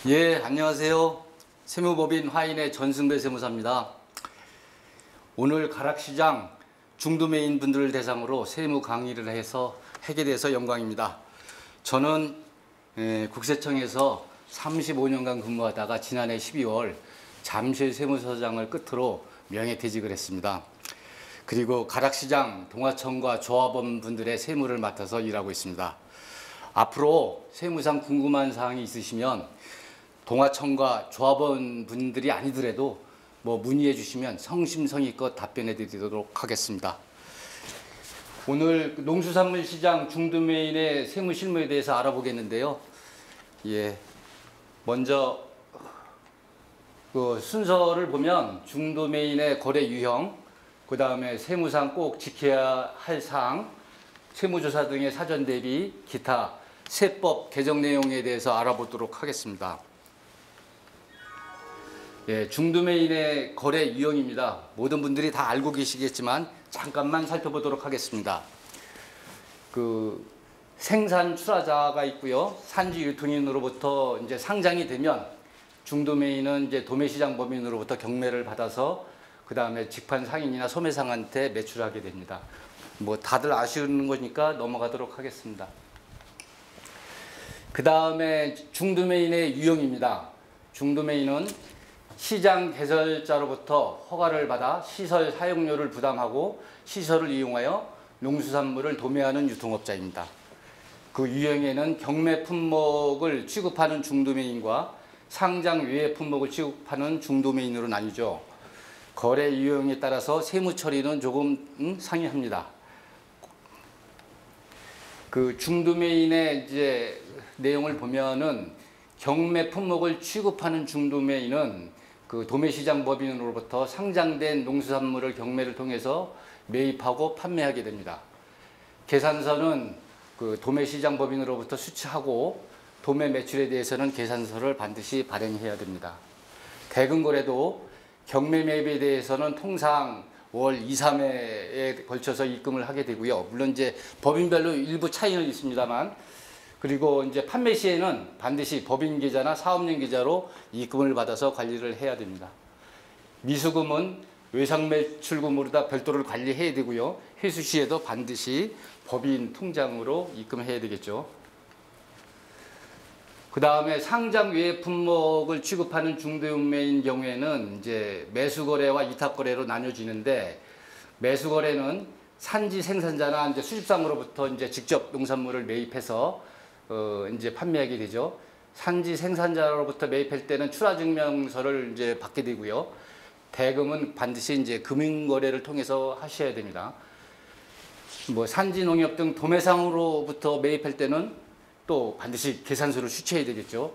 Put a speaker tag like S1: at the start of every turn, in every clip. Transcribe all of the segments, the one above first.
S1: 예, 안녕하세요. 세무법인 화인의 전승배 세무사입니다. 오늘 가락시장 중도매인 분들을 대상으로 세무 강의를 해서 하게 돼서 영광입니다. 저는 국세청에서 35년간 근무하다가 지난해 12월 잠실 세무서장을 끝으로 명예퇴직을 했습니다. 그리고 가락시장 동아청과 조합원 분들의 세무를 맡아서 일하고 있습니다. 앞으로 세무상 궁금한 사항이 있으시면 동아청과 조합원 분들이 아니더라도 문의해 주시면 성심성의껏 답변해 드리도록 하겠습니다. 오늘 농수산물시장 중도매인의 세무 실무에 대해서 알아보겠는데요. 예, 먼저 그 순서를 보면 중도매인의 거래 유형, 그 다음에 세무상 꼭 지켜야 할 사항, 세무조사 등의 사전 대비, 기타 세법 개정 내용에 대해서 알아보도록 하겠습니다. 예, 중도매인의 거래 유형입니다. 모든 분들이 다 알고 계시겠지만 잠깐만 살펴보도록 하겠습니다. 그 생산 출하자가 있고요. 산지 유통인으로부터 이제 상장이 되면 중도매인은 이제 도매시장 법인으로부터 경매를 받아서 그 다음에 직판 상인이나 소매상한테 매출하게 됩니다. 다들 아시는 거니까 넘어가도록 하겠습니다. 그 다음에 중도매인의 유형입니다. 중도매인은 시장 개설자로부터 허가를 받아 시설 사용료를 부담하고 시설을 이용하여 농수산물을 도매하는 유통업자입니다. 그 유형에는 경매 품목을 취급하는 중도매인과 상장 외의 품목을 취급하는 중도매인으로 나뉘죠. 거래 유형에 따라서 세무 처리는 조금 상이합니다. 그 중도매인의 이제 내용을 보면은 경매 품목을 취급하는 중도매인은 그 도매시장 법인으로부터 상장된 농수산물을 경매를 통해서 매입하고 판매하게 됩니다. 계산서는 그 도매시장 법인으로부터 수취하고 도매 매출에 대해서는 계산서를 반드시 발행해야 됩니다. 대금거래도 경매 매입에 대해서는 통상 월 2, 3회에 걸쳐서 입금을 하게 되고요. 물론 이제 법인별로 일부 차이는 있습니다만, 그리고 이제 판매 시에는 반드시 법인 계좌나 사업용 계좌로 입금을 받아서 관리를 해야 됩니다. 미수금은 외상 매출금으로 다 별도로 관리해야 되고요. 회수 시에도 반드시 법인 통장으로 입금해야 되겠죠. 그 다음에 상장 외의 품목을 취급하는 중도매인 경우에는 이제 매수거래와 위탁거래로 나뉘어지는데, 매수거래는 산지 생산자나 이제 수집상으로부터 이제 직접 농산물을 매입해서 이제 판매하게 되죠. 산지 생산자로부터 매입할 때는 출하증명서를 이제 받게 되고요. 대금은 반드시 이제 금융거래를 통해서 하셔야 됩니다. 산지 농협 등 도매상으로부터 매입할 때는 또 반드시 계산서를 수취해야 되겠죠.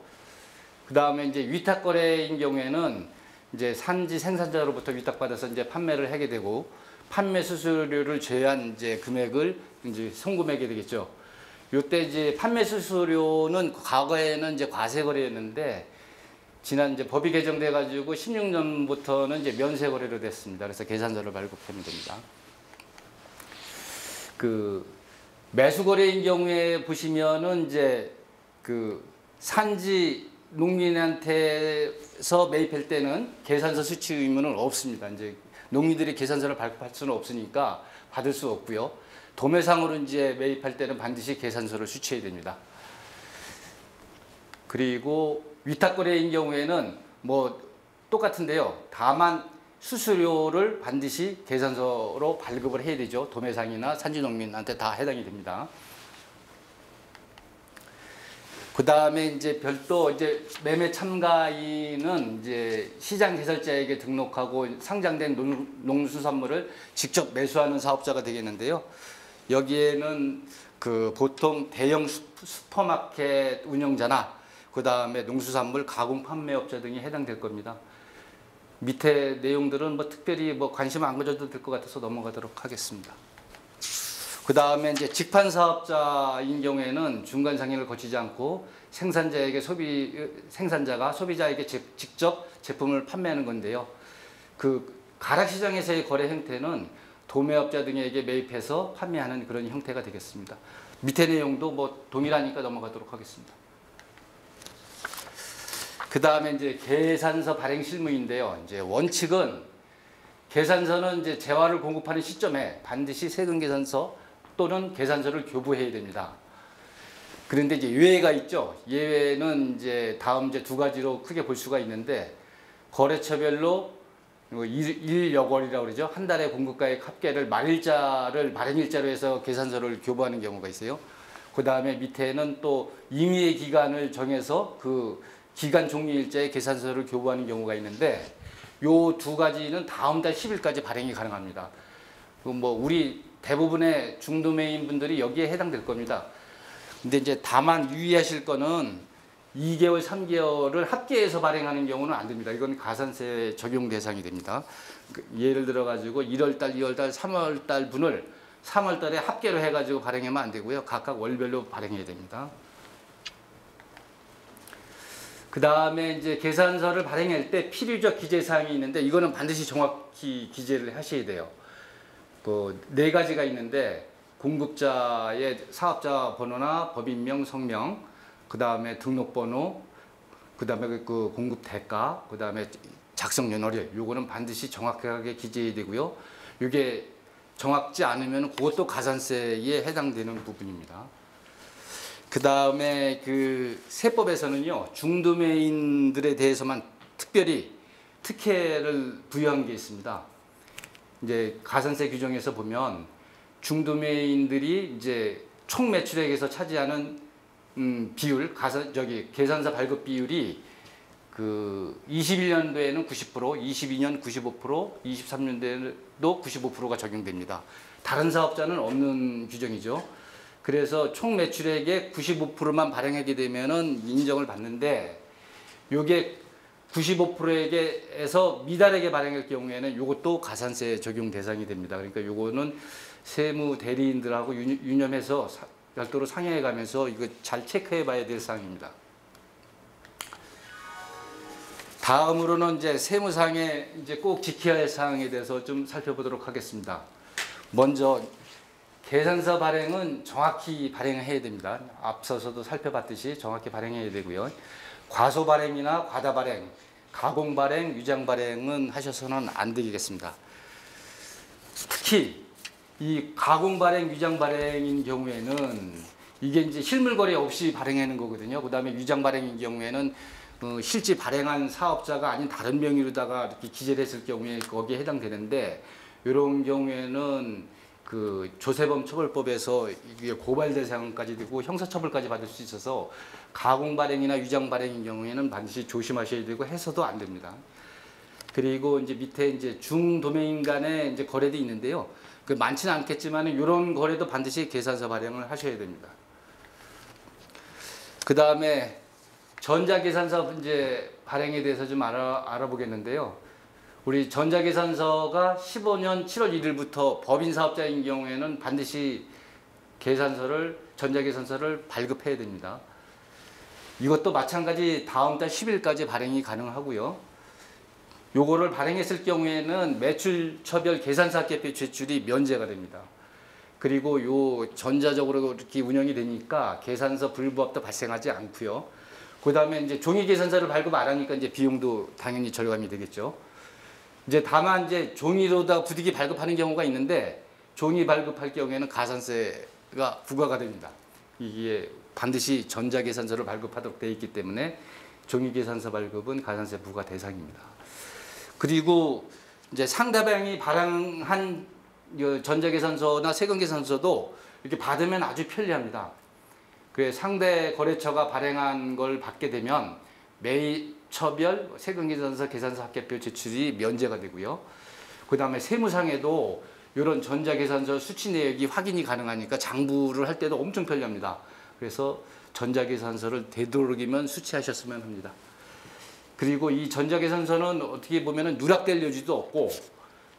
S1: 그 다음에 이제 위탁거래인 경우에는 이제 산지 생산자로부터 위탁받아서 이제 판매를 하게 되고, 판매 수수료를 제외한 이제 금액을 이제 송금하게 되겠죠. 요때 이제 판매 수수료는 과거에는 이제 과세거래였는데, 지난 이제 법이 개정돼 가지고 16년부터는 이제 면세거래로 됐습니다. 그래서 계산서를 발급하면 됩니다. 그 매수거래인 경우에 보시면은 이제 그 산지 농민한테서 매입할 때는 계산서 수취 의무는 없습니다. 이제 농민들이 계산서를 발급할 수는 없으니까 받을 수 없고요. 도매상으로 이제 매입할 때는 반드시 계산서를 수취해야 됩니다. 그리고 위탁거래인 경우에는 똑같은데요. 다만 수수료를 반드시 계산서로 발급을 해야 되죠. 도매상이나 산지농민한테 다 해당이 됩니다. 그 다음에 이제 별도 이제 매매 참가인은 이제 시장 개설자에게 등록하고 상장된 농수산물을 직접 매수하는 사업자가 되겠는데요. 여기에는 그 보통 대형 슈퍼마켓 운영자나 그 다음에 농수산물 가공 판매업자 등이 해당될 겁니다. 밑에 내용들은 특별히 관심 안 가져도 될 것 같아서 넘어가도록 하겠습니다. 그 다음에 이제 직판 사업자인 경우에는 중간 상인을 거치지 않고 생산자가 소비자에게 직접 제품을 판매하는 건데요. 그 가락시장에서의 거래 형태는 도매업자 등에게 매입해서 판매하는 그런 형태가 되겠습니다. 밑에 내용도 동일하니까 넘어가도록 하겠습니다. 그 다음에 이제 계산서 발행 실무인데요. 이제 원칙은 계산서는 이제 재화를 공급하는 시점에 반드시 세금 계산서 또는 계산서를 교부해야 됩니다. 그런데 이제 예외가 있죠. 예외는 이제 다음 이제 두 가지로 크게 볼 수가 있는데, 거래처별로 일여월이라고 그러죠. 한 달에 공급가액 합계를 말행일자로 해서 계산서를 교부하는 경우가 있어요. 그 다음에 밑에는 또 임의의 기간을 정해서 그 기간 종료일자에 계산서를 교부하는 경우가 있는데, 요 두 가지는 다음 달 10일까지 발행이 가능합니다. 뭐 우리 대부분의 중도매인 분들이 여기에 해당될 겁니다. 근데 이제 다만 유의하실 거는 2개월, 3개월을 합계해서 발행하는 경우는 안 됩니다. 이건 가산세 적용 대상이 됩니다. 예를 들어 가지고 1월달, 2월달, 3월달 분을 3월달에 합계로 해가지고 발행하면 안 되고요. 각각 월별로 발행해야 됩니다. 그 다음에 이제 계산서를 발행할 때 필요적 기재사항이 있는데, 이거는 반드시 정확히 기재를 하셔야 돼요. 그 네 가지가 있는데, 공급자의 사업자 번호나 법인명, 성명, 그 다음에 등록번호, 그 다음에 그 공급 대가, 그 다음에 작성 연월일, 요거는 반드시 정확하게 기재해야 되고요. 이게 정확지 않으면 그것도 가산세에 해당되는 부분입니다. 그 다음에 그 세법에서는요, 중도매인들에 대해서만 특별히 특혜를 부여한 게 있습니다. 이제 가산세 규정에서 보면 중도매인들이 이제 총 매출액에서 차지하는 비율, 계산서 발급 비율이 그 21년도에는 90%, 22년 95%, 23년도에도 95%가 적용됩니다. 다른 사업자는 없는 규정이죠. 그래서 총 매출액의 95%만 발행하게 되면은 인정을 받는데, 요게 95%에게에서 미달하게 발행할 경우에는 요것도 가산세 적용 대상이 됩니다. 그러니까 요거는 세무 대리인들하고 유념해서 별도로 상의해 가면서 이거 잘 체크해 봐야 될 사항입니다. 다음으로는 이제 세무상에 이제 꼭 지켜야 할 사항에 대해서 좀 살펴보도록 하겠습니다. 먼저 계산서 발행은 정확히 발행해야 됩니다. 앞서서도 살펴봤듯이 정확히 발행해야 되고요. 과소 발행이나 과다 발행, 가공 발행, 위장 발행은 하셔서는 안 되겠습니다. 특히 이 가공 발행, 위장 발행인 경우에는 이게 이제 실물 거래 없이 발행하는 거거든요. 그 다음에 위장 발행인 경우에는 실제 발행한 사업자가 아닌 다른 명의로다가 이렇게 기재를 했을 경우에 거기에 해당되는데, 이런 경우에는 그 조세범 처벌법에서 이게 고발 대상까지 되고 형사처벌까지 받을 수 있어서 가공 발행이나 위장 발행인 경우에는 반드시 조심하셔야 되고 해서도 안 됩니다. 그리고 이제 밑에 이제 중도매인 간의 이제 거래도 있는데요. 그 많지는 않겠지만 이런 거래도 반드시 계산서 발행을 하셔야 됩니다. 그 다음에 전자계산서 이제 발행에 대해서 좀 알아보겠는데요. 우리 전자계산서가 15년 7월 1일부터 법인 사업자인 경우에는 반드시 전자계산서를 발급해야 됩니다. 이것도 마찬가지 다음 달 10일까지 발행이 가능하고요. 요거를 발행했을 경우에는 매출처별 계산서 합계표 제출이 면제가 됩니다. 그리고 요 전자적으로 이렇게 운영이 되니까 계산서 불부합도 발생하지 않고요. 그 다음에 이제 종이 계산서를 발급 안 하니까 이제 비용도 당연히 절감이 되겠죠. 이제 다만 이제 종이로다 부득이 발급하는 경우가 있는데, 종이 발급할 경우에는 가산세가 부과가 됩니다. 이게 반드시 전자계산서를 발급하도록 되어 있기 때문에 종이계산서 발급은 가산세 부과 대상입니다. 그리고 이제 상대방이 발행한 전자계산서나 세금계산서도 이렇게 받으면 아주 편리합니다. 그 상대 거래처가 발행한 걸 받게 되면 매처별 세금계산서, 계산서 합계표 제출이 면제가 되고요. 그 다음에 세무상에도 이런 전자계산서 수치 내역이 확인이 가능하니까 장부를 할 때도 엄청 편리합니다. 그래서 전자계산서를 되도록이면 수취하셨으면 합니다. 그리고 이 전자계산서는 어떻게 보면 누락될 여지도 없고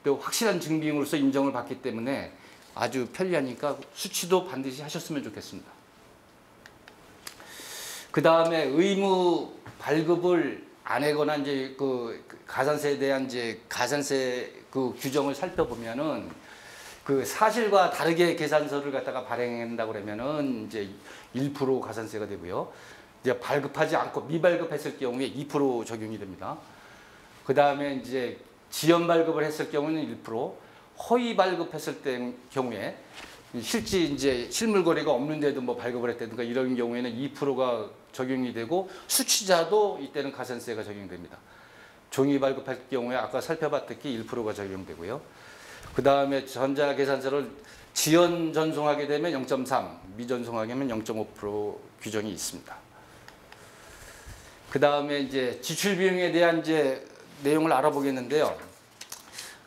S1: 또 확실한 증빙으로서 인정을 받기 때문에 아주 편리하니까 수취도 반드시 하셨으면 좋겠습니다. 그 다음에 의무 발급을 안 하거나 이제 그 가산세에 대한 이제 가산세 그 규정을 살펴보면은 그 사실과 다르게 계산서를 갖다가 발행한다고 그러면은 이제 1% 가산세가 되고요. 이제 발급하지 않고 미발급했을 경우에 2% 적용이 됩니다. 그 다음에 이제 지연 발급을 했을 경우는 1%, 허위 발급했을 때 경우에 실제 이제 실물 거래가 없는데도 뭐 발급을 했다든가 이런 경우에는 2%가 적용이 되고 수취자도 이때는 가산세가 적용됩니다. 종이 발급할 경우에 아까 살펴봤듯이 1%가 적용되고요. 그 다음에 전자계산서를 지연 전송하게 되면 0.3, 미전송하게 되면 0.5% 규정이 있습니다. 그 다음에 이제 지출 비용에 대한 이제 내용을 알아보겠는데요.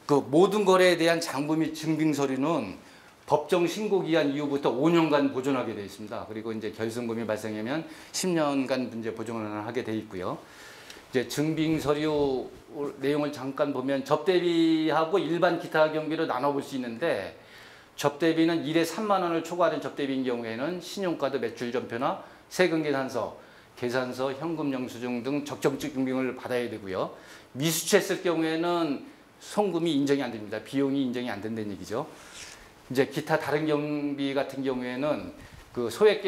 S1: 그 모든 거래에 대한 장부 및 증빙 서류는 법정 신고 기한 이후부터 5년간 보존하게 되어 있습니다. 그리고 이제 결승금이 발생하면 10년간 이제 보존을 하게 되어 있고요. 이제 증빙 서류 내용을 잠깐 보면 접대비하고 일반 기타 경비로 나눠볼 수 있는데, 접대비는 1회 3만 원을 초과하는 접대비인 경우에는 신용카드 매출 전표나 세금 계산서, 계산서, 현금 영수증 등 적정 증빙을 받아야 되고요. 미수취했을 경우에는 송금이 인정이 안 됩니다. 비용이 인정이 안 된다는 얘기죠. 이제 기타 다른 경비 같은 경우에는 그 소액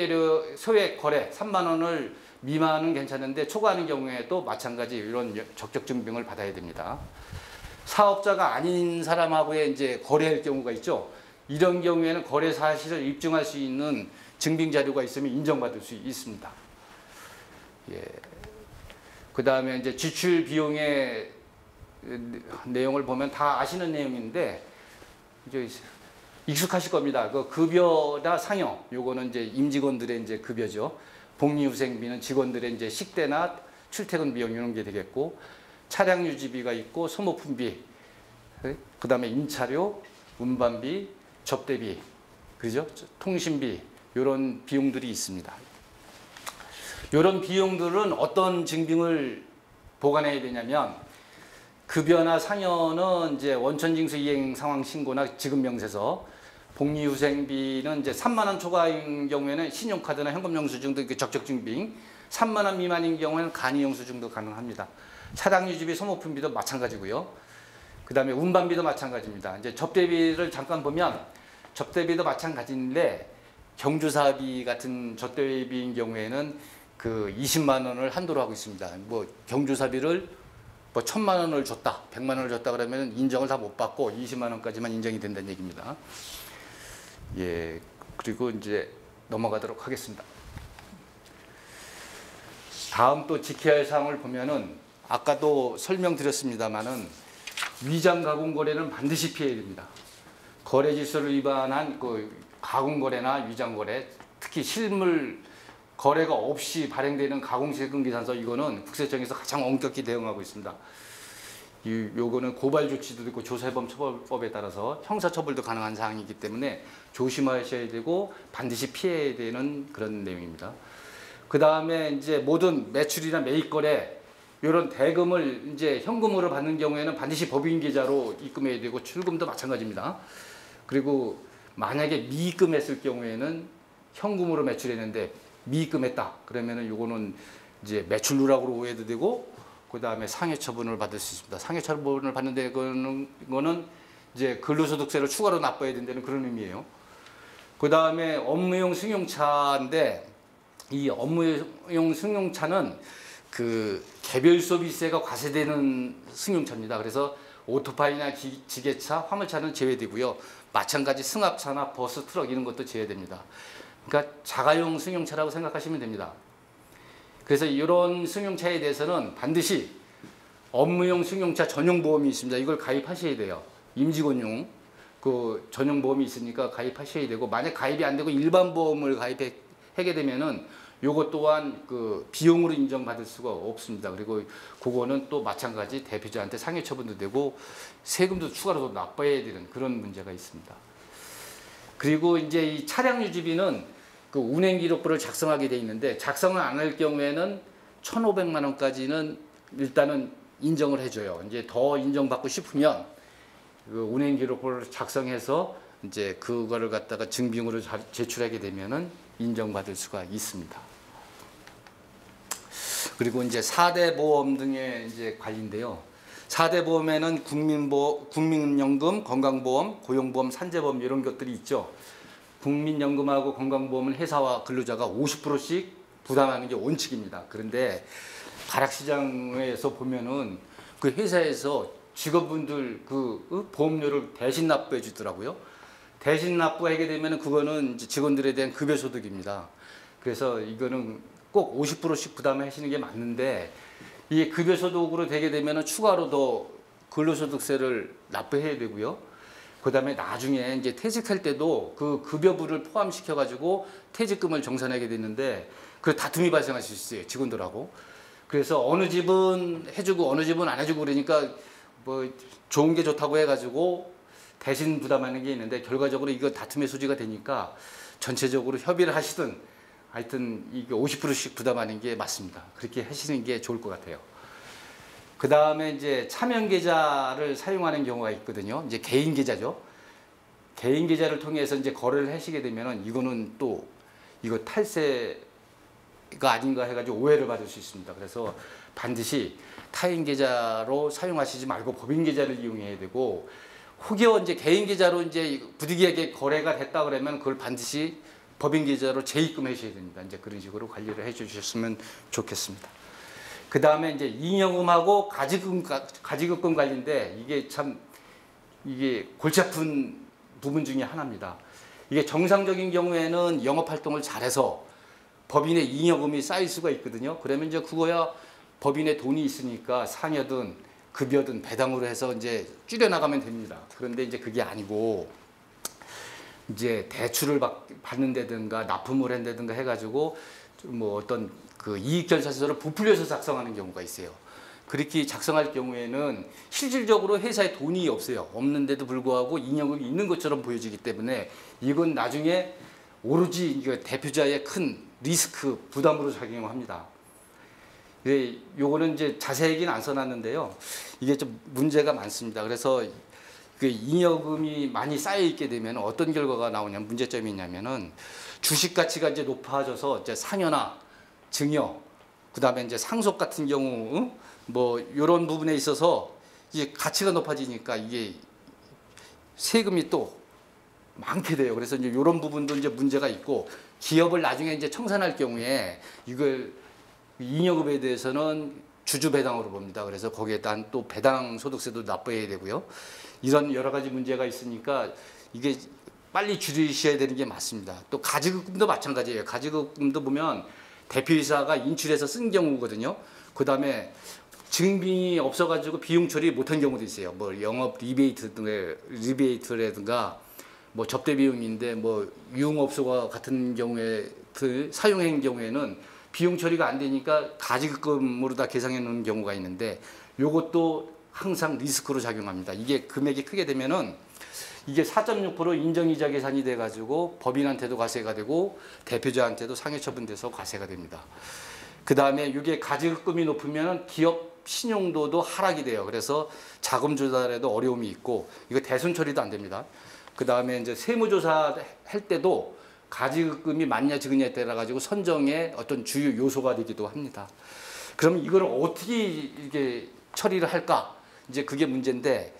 S1: 거래 3만 원을 미만은 괜찮은데 초과하는 경우에도 마찬가지 이런 적정 증빙을 받아야 됩니다. 사업자가 아닌 사람하고의 이제 거래할 경우가 있죠. 이런 경우에는 거래 사실을 입증할 수 있는 증빙 자료가 있으면 인정받을 수 있습니다. 예. 그 다음에 이제 지출 비용의 내용을 보면 다 아시는 내용인데 이제 익숙하실 겁니다. 그 급여나 상여, 요거는 이제 임직원들의 이제 급여죠. 복리후생비는 직원들의 이제 식대나 출퇴근 비용 이런 게 되겠고, 차량 유지비가 있고, 소모품비, 그 다음에 임차료, 운반비, 접대비, 그죠? 통신비, 이런 비용들이 있습니다. 이런 비용들은 어떤 증빙을 보관해야 되냐면, 급여나 상여는 이제 원천징수 이행 상황 신고나 지급 명세서, 복리후생비는 이제 3만 원 초과인 경우에는 신용카드나 현금 영수증 등 적적 증빙, 3만 원 미만인 경우에는 간이 영수증도 가능합니다. 차량 유지비, 소모품비도 마찬가지고요. 그 다음에 운반비도 마찬가지입니다. 이제 접대비를 잠깐 보면 접대비도 마찬가지인데, 경주사비 같은 접대비인 경우에는 그 20만 원을 한도로 하고 있습니다. 뭐 경주사비를 뭐 1,000만 원을 줬다, 100만 원을 줬다 그러면 인정을 다 못 받고 20만 원까지만 인정이 된다는 얘기입니다. 예, 그리고 이제 넘어가도록 하겠습니다. 다음 또 지켜야 할 사항을 보면은 아까도 설명드렸습니다만은 위장 가공 거래는 반드시 피해야 됩니다. 거래 질서를 위반한 그 가공 거래나 위장 거래, 특히 실물 거래가 없이 발행되는 가공세금 계산서, 이거는 국세청에서 가장 엄격히 대응하고 있습니다. 요거는 고발 조치도 있고 조세범 처벌법에 따라서 형사처벌도 가능한 사항이기 때문에 조심하셔야 되고 반드시 피해야 되는 그런 내용입니다. 그 다음에 이제 모든 매출이나 매입 거래, 이런 대금을 이제 현금으로 받는 경우에는 반드시 법인 계좌로 입금해야 되고, 출금도 마찬가지입니다. 그리고 만약에 미입금했을 경우에는 현금으로 매출했는데 미입금했다 그러면은 요거는 이제 매출 누락으로 오해도 되고, 그 다음에 상해 처분을 받을 수 있습니다. 상해 처분을 받는데 그거는 이제 근로소득세를 추가로 납부해야 된다는 그런 의미예요. 그 다음에 업무용 승용차인데, 이 업무용 승용차는 그 개별 소비세가 과세되는 승용차입니다. 그래서 오토바이나 지게차, 화물차는 제외되고요. 마찬가지 승합차나 버스, 트럭 이런 것도 제외됩니다. 그러니까 자가용 승용차라고 생각하시면 됩니다. 그래서 이런 승용차에 대해서는 반드시 업무용 승용차 전용보험이 있습니다. 이걸 가입하셔야 돼요. 임직원용 그 전용보험이 있으니까 가입하셔야 되고, 만약 가입이 안 되고 일반 보험을 가입하게 되면은 요것 또한 그 비용으로 인정받을 수가 없습니다. 그리고 그거는 또 마찬가지 대표자한테 상해 처분도 되고 세금도 추가로 납부해야 되는 그런 문제가 있습니다. 그리고 이제 이 차량 유지비는 그 운행 기록부를 작성하게 돼 있는데, 작성을 안 할 경우에는 1,500만 원까지는 일단은 인정을 해줘요. 이제 더 인정받고 싶으면 그 운행 기록부를 작성해서 이제 그거를 갖다가 증빙으로 제출하게 되면은 인정받을 수가 있습니다. 그리고 이제 4대 보험 등의 이제 관리인데요. 4대 보험에는 국민연금, 건강보험, 고용보험, 산재보험 이런 것들이 있죠. 국민연금하고 건강보험은 회사와 근로자가 50%씩 부담하는 게 원칙입니다. 그런데 가락시장에서 보면은 그 회사에서 직원분들 그 보험료를 대신 납부해 주더라고요. 대신 납부하게 되면 그거는 이제 직원들에 대한 급여소득입니다. 그래서 이거는 꼭 50%씩 부담하시는 게 맞는데, 이게 급여소득으로 되게 되면 추가로 더 근로소득세를 납부해야 되고요. 그다음에 나중에 이제 퇴직할 때도 그 급여부를 포함시켜 가지고 퇴직금을 정산하게 되는데 그 다툼이 발생할 수 있어요, 직원들하고. 그래서 어느 집은 해주고 어느 집은 안 해주고 그러니까 뭐 좋은 게 좋다고 해가지고 대신 부담하는 게 있는데, 결과적으로 이거 다툼의 소지가 되니까 전체적으로 협의를 하시든 하여튼 이게 50%씩 부담하는 게 맞습니다. 그렇게 하시는 게 좋을 것 같아요. 그 다음에 이제 차명 계좌를 사용하는 경우가 있거든요. 이제 개인 계좌죠. 개인 계좌를 통해서 이제 거래를 하시게 되면은 이거는 또 이거 탈세가 아닌가 해가지고 오해를 받을 수 있습니다. 그래서 반드시 타인 계좌로 사용하시지 말고 법인 계좌를 이용해야 되고, 혹여 이제 개인 계좌로 이제 부득이하게 거래가 됐다 그러면 그걸 반드시 법인 계좌로 재입금하셔야 됩니다. 이제 그런 식으로 관리를 해주셨으면 좋겠습니다. 그 다음에 이제 잉여금하고 가지급금 관리인데 이게 참 이게 골치 아픈 부분 중에 하나입니다. 이게 정상적인 경우에는 영업 활동을 잘해서 법인의 잉여금이 쌓일 수가 있거든요. 그러면 이제 그거야 법인의 돈이 있으니까 상여든 급여든 배당으로 해서 이제 줄여나가면 됩니다. 그런데 이제 그게 아니고 이제 대출을 받는다든가 납품을 한다든가 해가지고 뭐 어떤 그 이익결산서를 부풀려서 작성하는 경우가 있어요. 그렇게 작성할 경우에는 실질적으로 회사에 돈이 없어요. 없는데도 불구하고 잉여금이 있는 것처럼 보여지기 때문에 이건 나중에 오로지 대표자의 큰 리스크 부담으로 작용합니다. 요거는 이제 자세히는 안 써놨는데요. 이게 좀 문제가 많습니다. 그래서 그 잉여금이 많이 쌓여 있게 되면 어떤 결과가 나오냐면, 문제점이 있냐면은 주식 가치가 이제 높아져서 이제 상여나 증여, 그다음에 이제 상속 같은 경우 뭐 이런 부분에 있어서 이제 가치가 높아지니까 이게 세금이 또 많게 돼요. 그래서 이제 이런 부분도 이제 문제가 있고, 기업을 나중에 이제 청산할 경우에 이걸 잉여금에 대해서는 주주 배당으로 봅니다. 그래서 거기에 대한 또 배당 소득세도 납부해야 되고요. 이런 여러 가지 문제가 있으니까 이게 빨리 줄이셔야 되는 게 맞습니다. 또 가지급금도 마찬가지예요. 가지급금도 보면 대표이사가 인출해서 쓴 경우거든요. 그 다음에 증빙이 없어가지고 비용 처리 못한 경우도 있어요. 뭐 영업 리베이트라든가 뭐 접대 비용인데 뭐 유흥업소와 같은 경우에 그 사용한 경우에는 비용 처리가 안 되니까 가지급금으로 다 계상해 놓는 경우가 있는데, 요것도 항상 리스크로 작용합니다. 이게 금액이 크게 되면은 이게 4.6% 인정이자 계산이 돼가지고 법인한테도 과세가 되고 대표자한테도 상해처분돼서 과세가 됩니다. 그 다음에 이게 가지급금이 높으면 기업 신용도도 하락이 돼요. 그래서 자금 조달에도 어려움이 있고 이거 대손 처리도 안 됩니다. 그 다음에 이제 세무조사 할 때도 가지급금이 맞냐 적으냐에 따라 가지고 선정의 어떤 주요 요소가 되기도 합니다. 그럼 이걸 어떻게 이게 처리를 할까? 이제 그게 문제인데,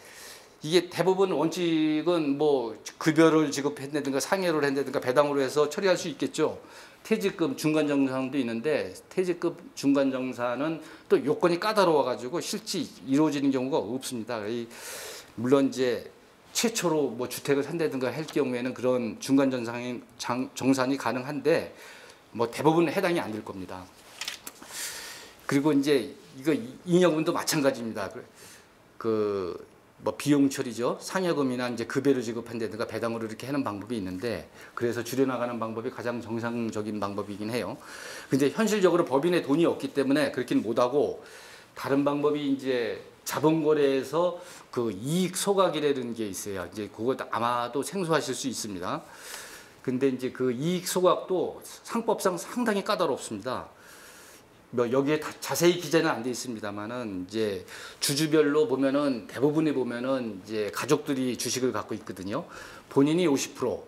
S1: 이게 대부분 원칙은 뭐 급여를 지급한다든가 상여를 한다든가 배당으로 해서 처리할 수 있겠죠. 퇴직금 중간정산도 있는데 퇴직금 중간정산은 또 요건이 까다로워 가지고 실제 이루어지는 경우가 없습니다. 물론 이제 최초로 뭐 주택을 산다든가 할 경우에는 그런 중간정산이 가능한데 뭐 대부분 해당이 안 될 겁니다. 그리고 이제 이거 잉여금도 마찬가지입니다. 뭐 비용 처리죠. 상여금이나 이제 급여를 지급한다든가 배당으로 이렇게 하는 방법이 있는데, 그래서 줄여나가는 방법이 가장 정상적인 방법이긴 해요. 근데 현실적으로 법인에 돈이 없기 때문에 그렇게는 못하고, 다른 방법이 이제 자본거래에서 그 이익 소각이라는 게 있어요. 이제 그것도 아마도 생소하실 수 있습니다. 근데 이제 그 이익 소각도 상법상 상당히 까다롭습니다. 뭐 여기에 다 자세히 기재는 안 돼 있습니다만은 이제 주주별로 보면은 대부분이 보면은 이제 가족들이 주식을 갖고 있거든요. 본인이 50%,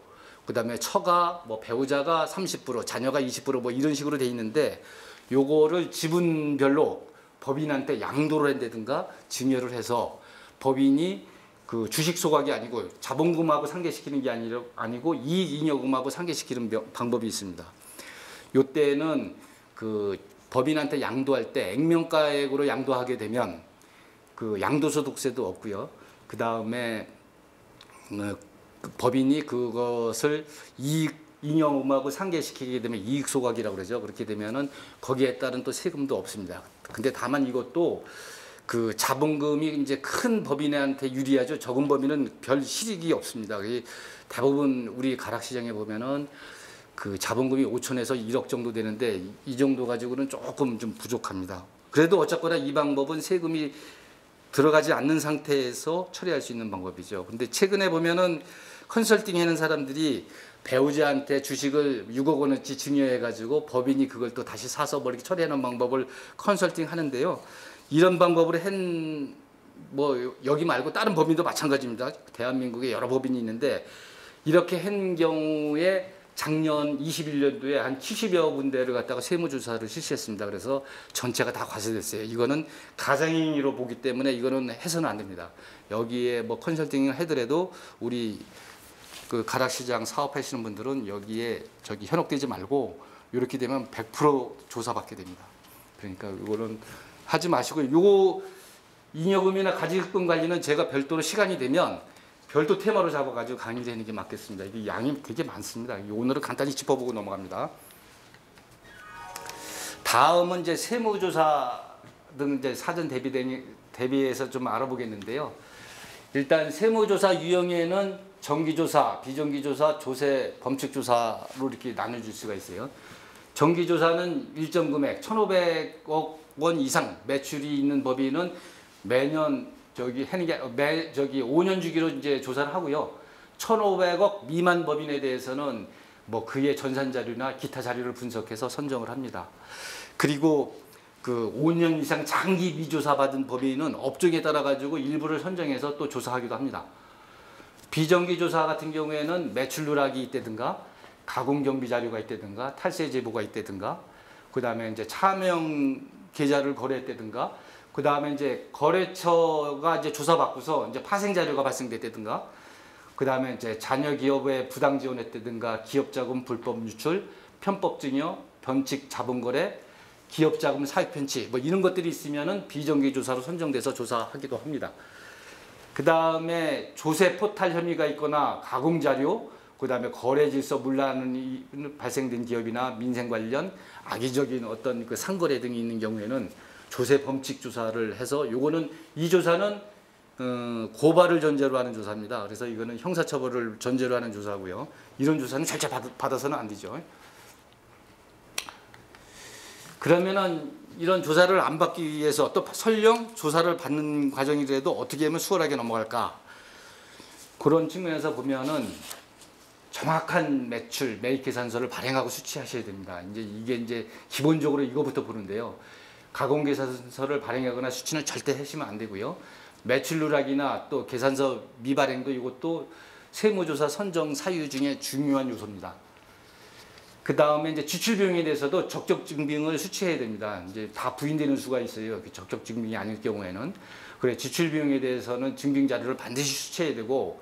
S1: 그다음에 처가 뭐 배우자가 30%, 자녀가 20%뭐 이런 식으로 돼 있는데, 요거를 지분별로 법인한테 양도를 한다든가 증여를 해서 법인이 그 주식 소각이 아니고 자본금하고 상계시키는 게 아니고 이익 잉여금하고 상계시키는 방법이 있습니다. 요때는 그 법인한테 양도할 때 액면가액으로 양도하게 되면 그 양도소득세도 없고요. 그 다음에 법인이 그것을 잉여음하고 상계시키게 되면 이익소각이라고 그러죠. 그렇게 되면은 거기에 따른 또 세금도 없습니다. 근데 다만 이것도 그 자본금이 이제 큰 법인한테 유리하죠. 적은 법인은 별 실익이 없습니다. 대부분 우리 가락시장에 보면은 그 자본금이 5천에서 1억 정도 되는데 이 정도 가지고는 조금 좀 부족합니다. 그래도 어쨌거나 이 방법은 세금이 들어가지 않는 상태에서 처리할 수 있는 방법이죠. 근데 최근에 보면은 컨설팅 하는 사람들이 배우자한테 주식을 6억 원어치 증여해 가지고 법인이 그걸 또 다시 사서 뭐 이렇게 처리하는 방법을 컨설팅 하는데요. 이런 방법으로 뭐 여기 말고 다른 법인도 마찬가지입니다. 대한민국에 여러 법인이 있는데 이렇게 한 경우에 작년 21년도에 한 70여 군데를 갖다가 세무조사를 실시했습니다. 그래서 전체가 다 과세됐어요. 이거는 가장행위로 보기 때문에 이거는 해서는 안 됩니다. 여기에 뭐 컨설팅을 하더라도 우리 그 가락시장 사업하시는 분들은 여기에 현혹되지 말고 이렇게 되면 100% 조사받게 됩니다. 그러니까 이거는 하지 마시고 요거 잉여금이나 가지금 관리는 제가 별도로 시간이 되면 별도 테마로 잡아가지고 강의를 하는 게 맞겠습니다. 이게 양이 되게 많습니다. 오늘은 간단히 짚어보고 넘어갑니다. 다음은 이제 세무조사 등 이제 사전 대비해서 좀 알아보겠는데요. 일단 세무조사 유형에는 정기조사, 비정기조사, 조세, 범칙조사로 이렇게 나눠줄 수가 있어요. 정기조사는 일정 금액 1,500억 원 이상 매출이 있는 법인은 매년 하는 게 5년 주기로 이제 조사를 하고요. 1,500억 미만 법인에 대해서는 뭐 그의 전산 자료나 기타 자료를 분석해서 선정을 합니다. 그리고 그 5년 이상 장기 미조사 받은 법인은 업종에 따라 가지고 일부를 선정해서 또 조사하기도 합니다. 비정기 조사 같은 경우에는 매출 누락이 있다든가 가공 경비 자료가 있다든가 탈세 제보가 있다든가 그다음에 이제 차명 계좌를 거래했다든가 그 다음에 이제 거래처가 이제 조사받고서 이제 파생 자료가 발생됐다든가, 그 다음에 이제 자녀 기업에 부당 지원했다든가, 기업 자금 불법 유출, 편법 증여, 변칙 자본거래, 기업 자금 사익 편취, 뭐 이런 것들이 있으면은 비정기 조사로 선정돼서 조사하기도 합니다. 그 다음에 조세 포탈 혐의가 있거나 가공 자료, 그 다음에 거래 질서 문란이 발생된 기업이나 민생 관련 악의적인 어떤 그 상거래 등이 있는 경우에는 조세 범칙 조사를 해서 요거는 이 조사는 고발을 전제로 하는 조사입니다. 그래서 이거는 형사처벌을 전제로 하는 조사고요. 이런 조사는 절대 받아서는 안 되죠. 그러면은 이런 조사를 안 받기 위해서 또 설령 조사를 받는 과정이라도 어떻게 하면 수월하게 넘어갈까? 그런 측면에서 보면은 정확한 매출, 매입 계산서를 발행하고 수취하셔야 됩니다. 이게 이제 기본적으로 이거부터 보는데요. 가공 계산서를 발행하거나 수취는 절대 하시면 안 되고요. 매출 누락이나 또 계산서 미발행도 이것도 세무조사 선정 사유 중에 중요한 요소입니다. 그 다음에 이제 지출 비용에 대해서도 적격 증빙을 수취해야 됩니다. 이제 다 부인되는 수가 있어요. 적격 증빙이 아닐 경우에는. 그래, 지출 비용에 대해서는 증빙 자료를 반드시 수취해야 되고,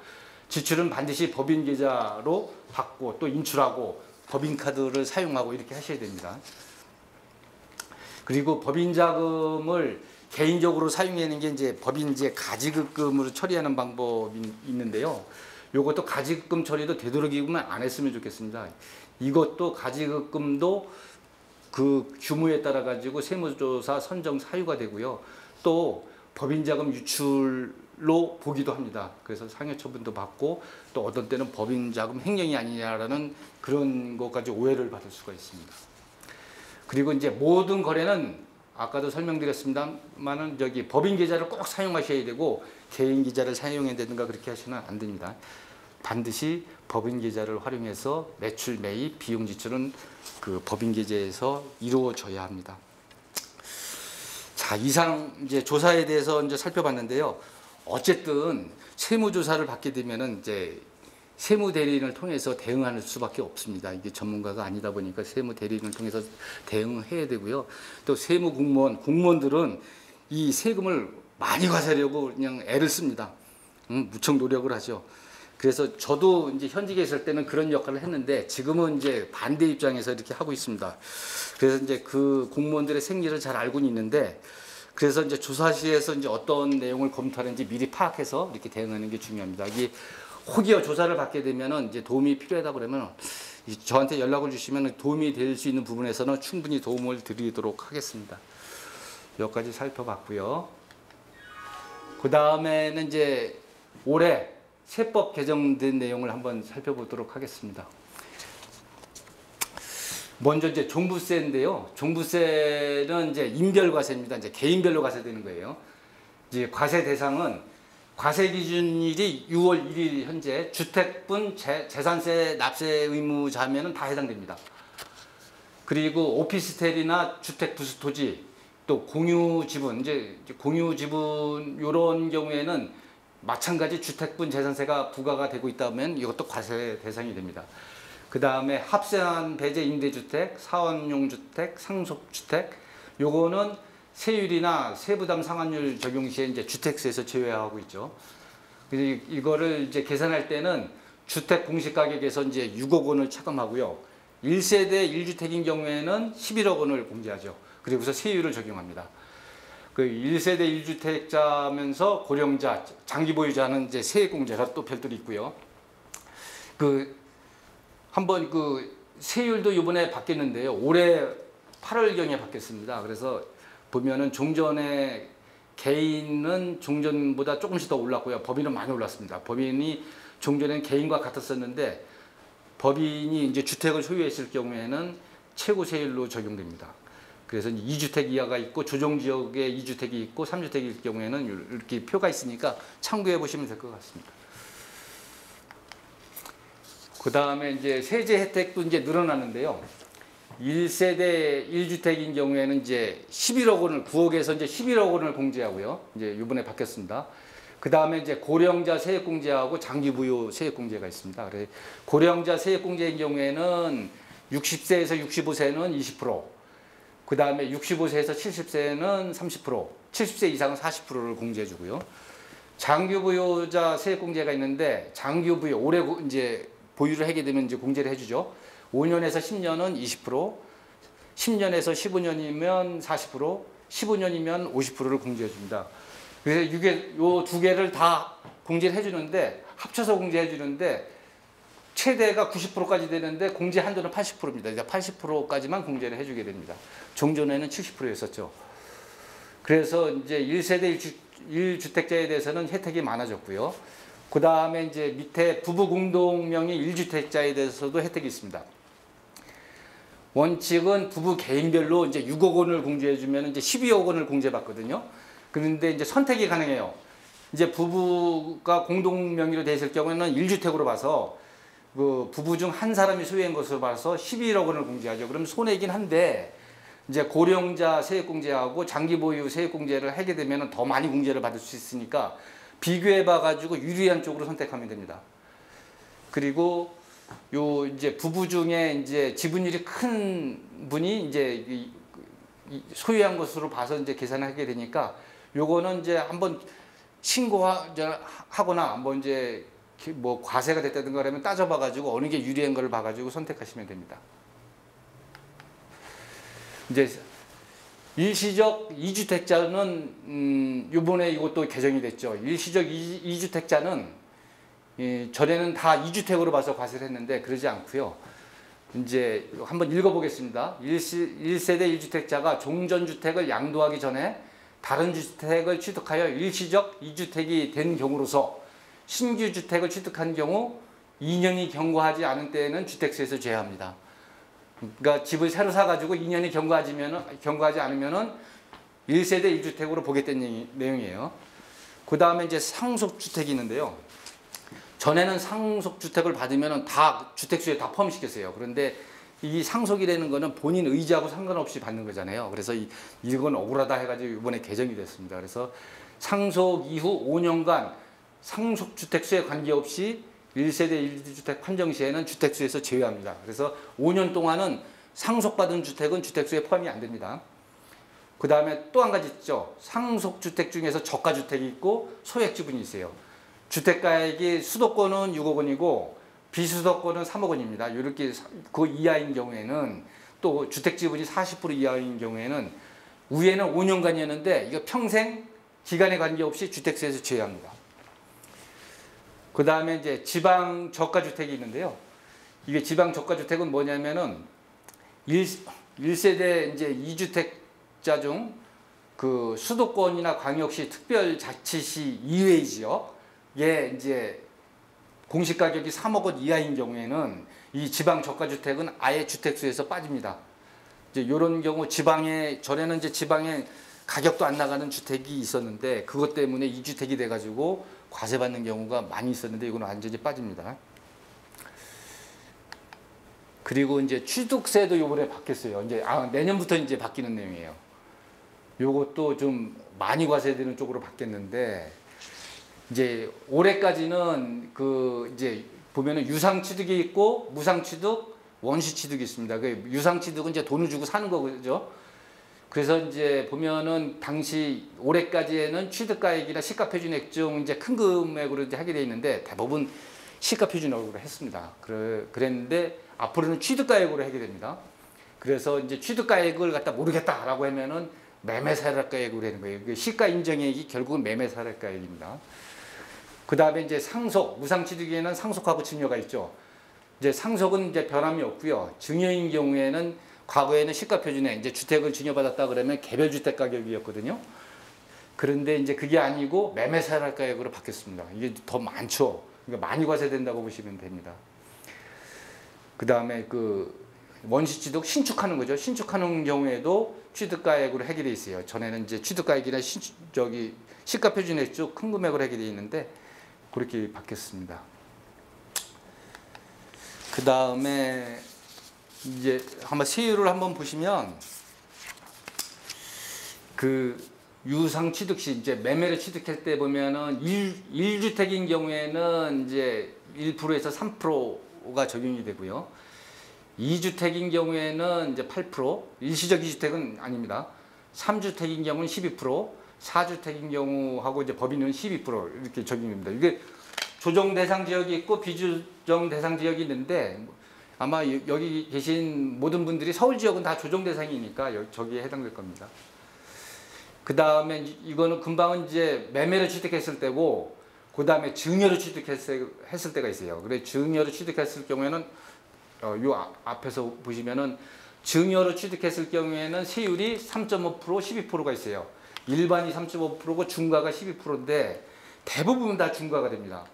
S1: 지출은 반드시 법인 계좌로 받고 또 인출하고 법인 카드를 사용하고 이렇게 하셔야 됩니다. 그리고 법인 자금을 개인적으로 사용하는 게 이제 법인제 가지급금으로 처리하는 방법이 있는데요. 요것도 가지급금 처리도 되도록이면 안 했으면 좋겠습니다. 이것도 가지급금도 그 규모에 따라 가지고 세무조사 선정 사유가 되고요. 또 법인자금 유출로 보기도 합니다. 그래서 상해처분도 받고 또 어떤 때는 법인자금 횡령이 아니냐라는 그런 것까지 오해를 받을 수가 있습니다. 그리고 이제 모든 거래는 아까도 설명드렸습니다만은 법인 계좌를 꼭 사용하셔야 되고 개인 계좌를 사용해야 되든가 그렇게 하시면 안 됩니다. 반드시 법인 계좌를 활용해서 매출, 매입, 비용 지출은 그 법인 계좌에서 이루어져야 합니다. 자, 이상 이제 조사에 대해서 이제 살펴봤는데요. 어쨌든 세무조사를 받게 되면은 이제 세무대리인을 통해서 대응할 수밖에 없습니다. 이게 전문가가 아니다 보니까 세무대리인을 통해서 대응해야 되고요. 또 공무원들은 이 세금을 많이 과세하려고 그냥 애를 씁니다. 무척 노력을 하죠. 그래서 저도 이제 현직에 있을 때는 그런 역할을 했는데 지금은 이제 반대 입장에서 이렇게 하고 있습니다. 그래서 이제 그 공무원들의 생리를 잘 알고는 있는데 그래서 이제 조사실에서 이제 어떤 내용을 검토하는지 미리 파악해서 이렇게 대응하는 게 중요합니다. 이게 혹여 조사를 받게 되면은 이제 도움이 필요하다 그러면 저한테 연락을 주시면 도움이 될 수 있는 부분에서는 충분히 도움을 드리도록 하겠습니다. 여기까지 살펴봤고요. 그 다음에는 이제 올해 세법 개정된 내용을 한번 살펴보도록 하겠습니다. 먼저 이제 종부세인데요. 종부세는 이제 인별과세입니다. 이제 개인별로 과세되는 거예요. 이제 과세 대상은 과세 기준일이 6월 1일 현재 주택분 재산세 납세 의무자면은 다 해당됩니다. 그리고 오피스텔이나 주택 부수 토지 또 공유 지분 이제 공유 지분 이런 경우에는 마찬가지 주택분 재산세가 부과가 되고 있다면 이것도 과세 대상이 됩니다. 그 다음에 합산 배제 임대주택, 사원용 주택, 상속주택 요거는 세율이나 세부담 상환율 적용 시에 이제 주택세에서 제외하고 있죠. 그래서 이거를 이제 계산할 때는 주택 공시 가격에서 이제 6억 원을 차감하고요. 1세대 1주택인 경우에는 11억 원을 공제하죠. 그리고서 세율을 적용합니다. 그 1세대 1주택자면서 고령자, 장기 보유자는 이제 세액 공제가 또 별도로 있고요. 한번 세율도 이번에 바뀌었는데요. 올해 8월경에 바뀌었습니다. 그래서 보면은 종전에 개인은 종전보다 조금씩 더 올랐고요. 법인은 많이 올랐습니다. 법인이 종전에는 개인과 같았었는데 법인이 이제 주택을 소유했을 경우에는 최고 세율로 적용됩니다. 그래서 2주택 이하가 있고 조정지역에 2주택이 있고 3주택일 경우에는 이렇게 표가 있으니까 참고해 보시면 될 것 같습니다. 그 다음에 이제 세제 혜택도 이제 늘어나는데요. 1세대 1주택인 경우에는 이제 11억 원을 9억에서 이제 11억 원을 공제하고요. 이제 이번에 바뀌었습니다. 그 다음에 이제 고령자 세액공제하고 장기부유 세액공제가 있습니다. 그래서 고령자 세액공제인 경우에는 60세에서 65세는 20%, 그 다음에 65세에서 70세는 30%, 70세 이상은 40%를 공제해주고요. 장기부유자 세액공제가 있는데 장기부유 올해 이제 보유를 하게 되면 이제 공제를 해주죠. 5년에서 10년은 20%, 10년에서 15년이면 40%, 15년이면 50%를 공제해 줍니다. 그래서 이게 요 두 개를 다 공제를 해주는데 합쳐서 공제해 주는데 최대가 90%까지 되는데 공제 한도는 80%입니다. 이제 80%까지만 공제를 해주게 됩니다. 종전에는 70%였었죠. 그래서 이제 1세대 1주택자에 대해서는 혜택이 많아졌고요. 그 다음에 이제 밑에 부부 공동명의 1주택자에 대해서도 혜택이 있습니다. 원칙은 부부 개인별로 이제 6억 원을 공제해주면 이제 12억 원을 공제받거든요. 그런데 이제 선택이 가능해요. 이제 부부가 공동명의로 돼 있을 경우에는 1주택으로 봐서 그 부부 중 한 사람이 소유한 것으로 봐서 11억 원을 공제하죠. 그럼 손해이긴 한데 이제 고령자 세액공제하고 장기보유 세액공제를 하게 되면 더 많이 공제를 받을 수 있으니까 비교해 봐 가지고 유리한 쪽으로 선택하면 됩니다. 그리고 요 이제 부부 중에 이제 지분율이 큰 분이 이제 소유한 것으로 봐서 이제 계산을 하게 되니까 요거는 이제 한번 신고하거나 뭐 이제 뭐 과세가 됐다든가 그러면 따져봐 가지고 어느 게 유리한 걸 봐 가지고 선택하시면 됩니다. 이제 일시적 2주택자는 요번에 이것도 개정이 됐죠. 일시적 2주택자는 전에는 다 2주택으로 봐서 과세를 했는데 그러지 않고요. 이제 한번 읽어보겠습니다. 1세대 1주택자가 종전주택을 양도하기 전에 다른 주택을 취득하여 일시적 2주택이 된 경우로서 신규 주택을 취득한 경우 2년이 경과하지 않은 때에는 주택세에서 제외합니다. 그러니까 집을 새로 사가지고 2년이 경과하지 않으면은 1세대 1주택으로 보겠다는 내용이에요. 그 다음에 이제 상속주택이 있는데요. 전에는 상속주택을 받으면 다 주택수에 다 포함시켰어요. 그런데 이 상속이라는 거는 본인 의지하고 상관없이 받는 거잖아요. 그래서 이건 억울하다 해가지고 이번에 개정이 됐습니다. 그래서 상속 이후 5년간 상속주택수에 관계없이 1세대 1주택 판정 시에는 주택수에서 제외합니다. 그래서 5년 동안은 상속받은 주택은 주택수에 포함이 안 됩니다. 그 다음에 또 한 가지 있죠. 상속주택 중에서 저가주택이 있고 소액지분이 있어요. 주택가액이 수도권은 6억 원이고 비수도권은 3억 원입니다. 이렇게 그 이하인 경우에는 또 주택 지분이 40% 이하인 경우에는 위에는 5년간이었는데 이거 평생 기간에 관계없이 주택세에서 제외합니다. 그 다음에 이제 지방 저가주택이 있는데요. 이게 지방 저가주택은 뭐냐면은 1세대 이제 2주택자 중 그 수도권이나 광역시 특별자치시 이외의 지역에 이제 공시가격이 3억 원 이하인 경우에는 이 지방 저가주택은 아예 주택수에서 빠집니다. 이제 이런 경우 지방에 전에는 이제 지방에 가격도 안 나가는 주택이 있었는데 그것 때문에 2주택이 돼가지고 과세받는 경우가 많이 있었는데 이건 완전히 빠집니다. 그리고 이제 취득세도 요번에 바뀌었어요. 이제 내년부터 이제 바뀌는 내용이에요. 요것도 좀 많이 과세되는 쪽으로 바뀌었는데 이제 올해까지는 그 이제 보면은 유상취득이 있고 무상취득, 원시취득이 있습니다. 그 유상취득은 이제 돈을 주고 사는 거죠. 그래서 이제 보면은 당시 올해까지에는 취득가액이나 시가표준액 중 이제 큰 금액으로 이제 하게 돼 있는데 대부분 시가표준액으로 했습니다. 그랬는데 앞으로는 취득가액으로 하게 됩니다. 그래서 이제 취득가액을 갖다 모르겠다라고 하면은 매매사례가액으로 하는 거예요. 시가 인정액이 결국은 매매사례가액입니다. 그 다음에 이제 상속, 무상취득에는 상속하고 증여가 있죠. 이제 상속은 이제 변함이 없고요. 증여인 경우에는 과거에는 시가표준에 이제 주택을 증여받았다 그러면 개별주택 가격이었거든요. 그런데 이제 그게 아니고 매매사례가액으로 바뀌었습니다. 이게 더 많죠. 그러니까 많이 과세된다고 보시면 됩니다. 그 다음에 그 원시취득 신축하는 거죠. 신축하는 경우에도 취득가액으로 하게 돼 있어요. 전에는 이제 취득가액이나 시가표준액 쪽 큰 금액으로 하게 돼 있는데 그렇게 바뀌었습니다. 그 다음에 이제 한번 세율을 한번 보시면 그 유상취득 시 이제 매매를 취득할 때 보면은 1주택인 경우에는 이제 1%에서 3%가 적용이 되고요. 2주택인 경우에는 이제 8%, 일시적 2주택은 아닙니다. 3주택인 경우는 12%, 4주택인 경우하고 이제 법인은 12% 이렇게 적용됩니다. 이게 조정 대상 지역이 있고 비조정 대상 지역이 있는데 아마 여기 계신 모든 분들이 서울 지역은 다 조정 대상이니까 저기에 해당될 겁니다. 그 다음에 이거는 금방은 이제 매매를 취득했을 때고 그 다음에 증여를 취득했을 때가 있어요. 그래 증여를 취득했을 경우에는 요 앞에서 보시면은 증여로 취득했을 경우에는 세율이 3.5%, 12%가 있어요. 일반이 3.5%고 중과가 12%인데 대부분 다 중과가 됩니다.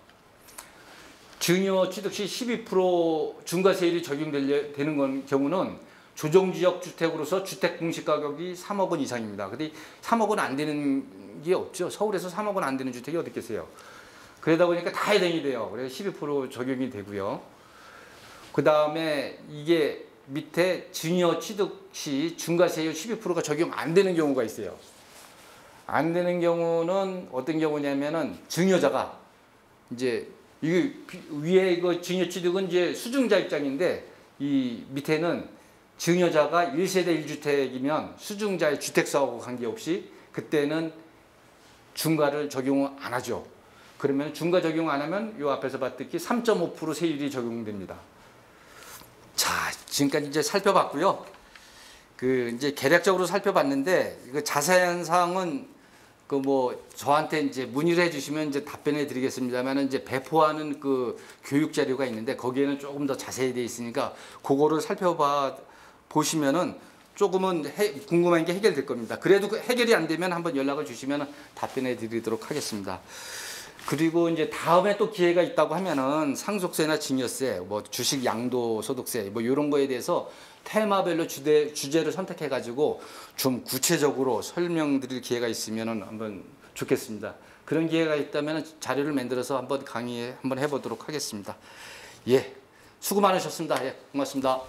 S1: 증여 취득 시 12% 중과세율이 적용되는 경우는 조정지역 주택으로서 주택 공시가격이 3억 원 이상입니다. 근데 3억 원 안 되는 게 없죠. 서울에서 3억 원 안 되는 주택이 어디 있겠어요. 그러다 보니까 다 해당이 돼요. 그래서 12% 적용이 되고요. 그 다음에 이게 밑에 증여 취득 시 중과세율 12%가 적용 안 되는 경우가 있어요. 안 되는 경우는 어떤 경우냐면은 증여자가 이제 이 위에 이거 증여 취득은 이제 수증자 입장인데 이 밑에는 증여자가 1세대 1주택이면 수증자의 주택사하고 관계없이 그때는 중과를 적용 안 하죠. 그러면 중과 적용 안 하면 요 앞에서 봤듯이 3.5% 세율이 적용됩니다. 자, 지금까지 이제 살펴봤고요. 그 이제 개략적으로 살펴봤는데 이거 자세한 사항은 그 뭐 저한테 이제 문의를 해주시면 이제 답변해 드리겠습니다만 이제 배포하는 그 교육 자료가 있는데 거기에는 조금 더 자세히 되어 있으니까 그거를 보시면은 조금은 궁금한 게 해결될 겁니다. 그래도 해결이 안 되면 한번 연락을 주시면 답변해 드리도록 하겠습니다. 그리고 이제 다음에 또 기회가 있다고 하면은 상속세나 증여세, 뭐 주식 양도소득세, 뭐 이런 거에 대해서 테마별로 주제를 선택해 가지고 좀 구체적으로 설명드릴 기회가 있으면은 한번 좋겠습니다. 그런 기회가 있다면 자료를 만들어서 한번 강의 한번 해보도록 하겠습니다. 예, 수고 많으셨습니다. 예, 고맙습니다.